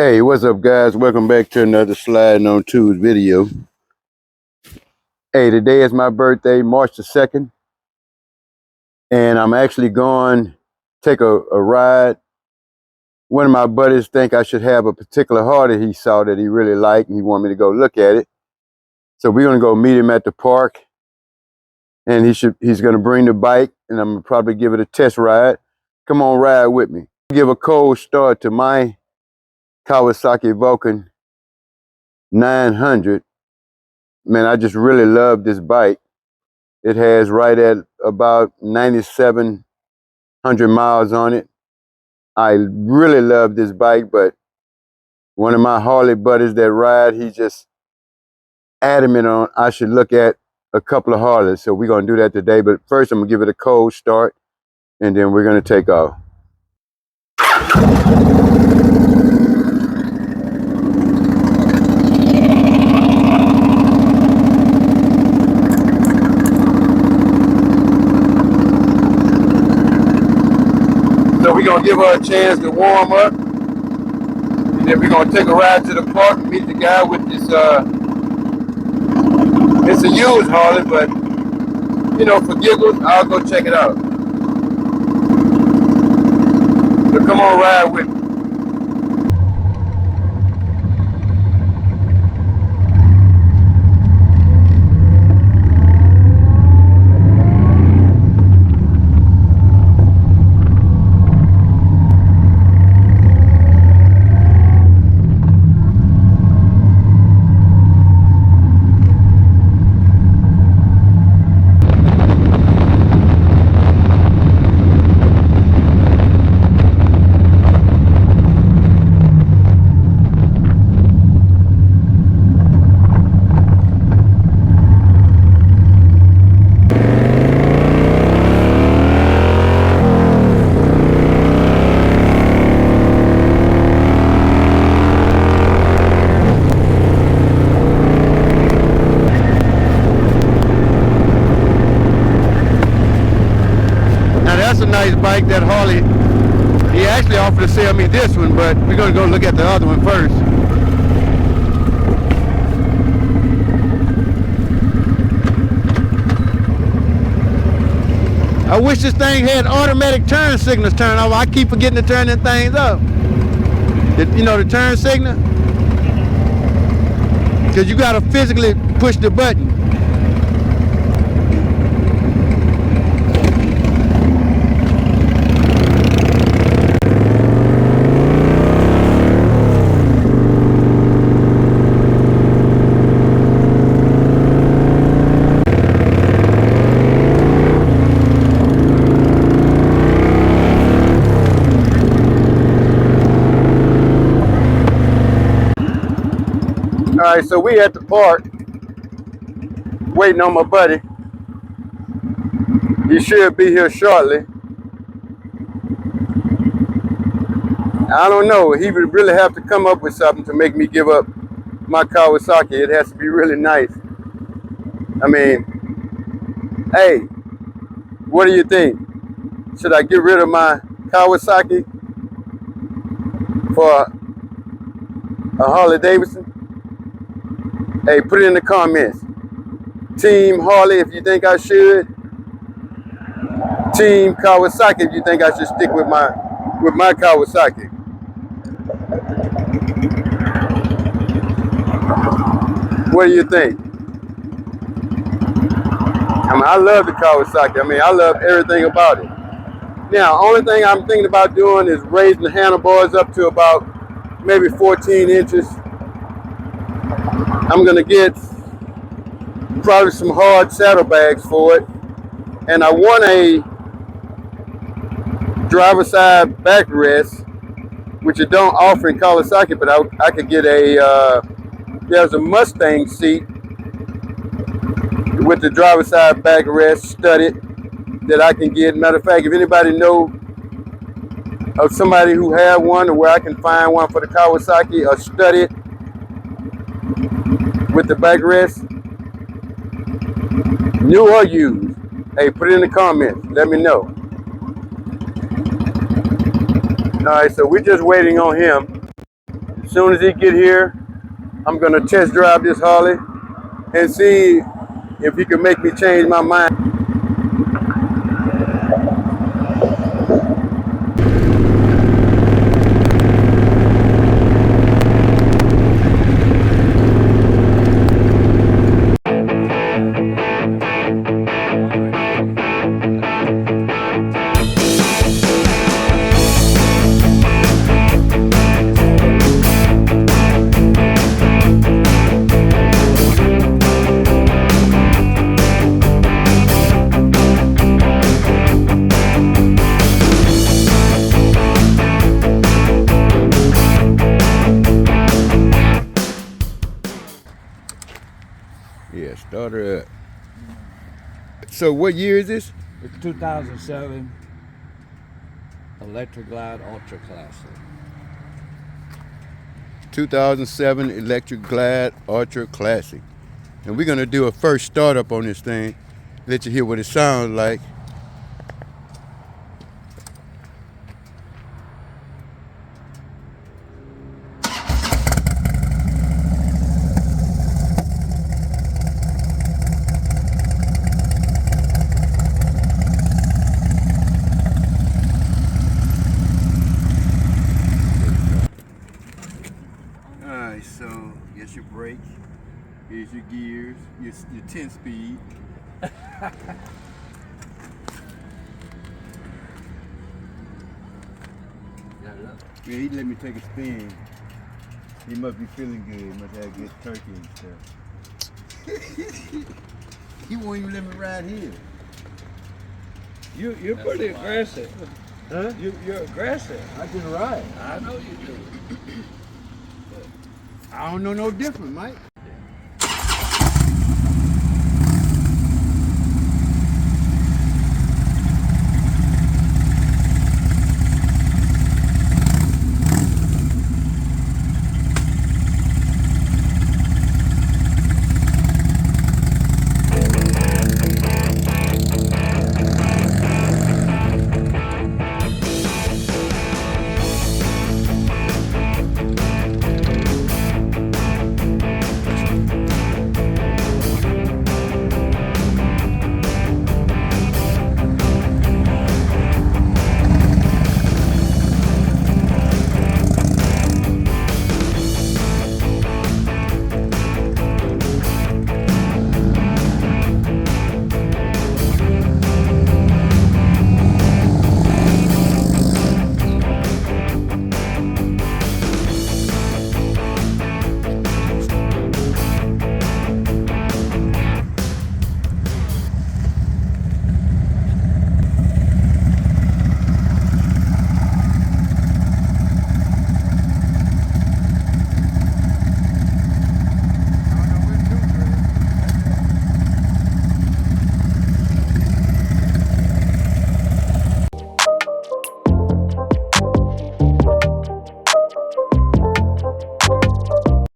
Hey, what's up, guys? Welcome back to another Sliding on Twoz video. Hey, today is my birthday, March the 2nd, and I'm actually going to take a ride. One of my buddies think I should have a particular Harley he saw that he really liked, and he wanted me to go look at it. So we're going to go meet him at the park, and he's going to bring the bike, and I'm going to probably give it a test ride. Come on, ride with me. Give a cold start to my Kawasaki Vulcan 900. Man, I just really love this bike. It has right at about 9,700 miles on it. I really love this bike, but one of my Harley buddies that ride, he just adamant on I should look at a couple of Harleys. So we're going to do that today. But first, I'm going to give it a cold start, and then we're going to take off. So we're going to give her a chance to warm up, and then we're going to take a ride to the park and meet the guy with this, it's a used Harley, but, you know, for giggles, I'll go check it out. So come on, ride with me. That's a nice bike, that Harley. He actually offered to sell me this one, but we're going to go look at the other one first. I wish this thing had automatic turn signals turned off. I keep forgetting to turn them things up. You know, the turn signal? Because you got to physically push the button. All right, so we at the park waiting on my buddy. He should be here shortly. I don't know, he would really have to come up with something to make me give up my Kawasaki. It has to be really nice. I mean, hey, what do you think? Should I get rid of my Kawasaki for a Harley Davidson? Hey, put it in the comments. Team Harley if you think I should. Team Kawasaki if you think I should stick with my Kawasaki. What do you think? I mean, I love the Kawasaki. I mean, I love everything about it. Now, only thing I'm thinking about doing is raising the handlebars up to about maybe 14 inches. I'm gonna get probably some hard saddlebags for it, and I want a driver side backrest, which it don't offer in Kawasaki, but I could get a there's a Mustang seat with the driver side backrest studded that I can get. Matter of fact, if anybody know of somebody who have one or where I can find one for the Kawasaki, a studded with the backrest, new or used, hey, put it in the comments. Let me know. All right, so we're just waiting on him. As soon as he get here, I'm gonna test drive this Harley and see if he can make me change my mind. Yeah, start her up. So what year is this? It's 2007 Electric Glide Ultra Classic. 2007 Electric Glide Ultra Classic. And we're gonna do a first startup on this thing. Let you hear what it sounds like. Alright, so here's your brake, here's your gears, your 10 speed. Yeah, he let me take a spin. He must be feeling good, he must have good turkey and stuff. He won't even let me ride here. You're pretty aggressive. Huh? You're aggressive. I can ride. I know you do. I don't know no different, Mike.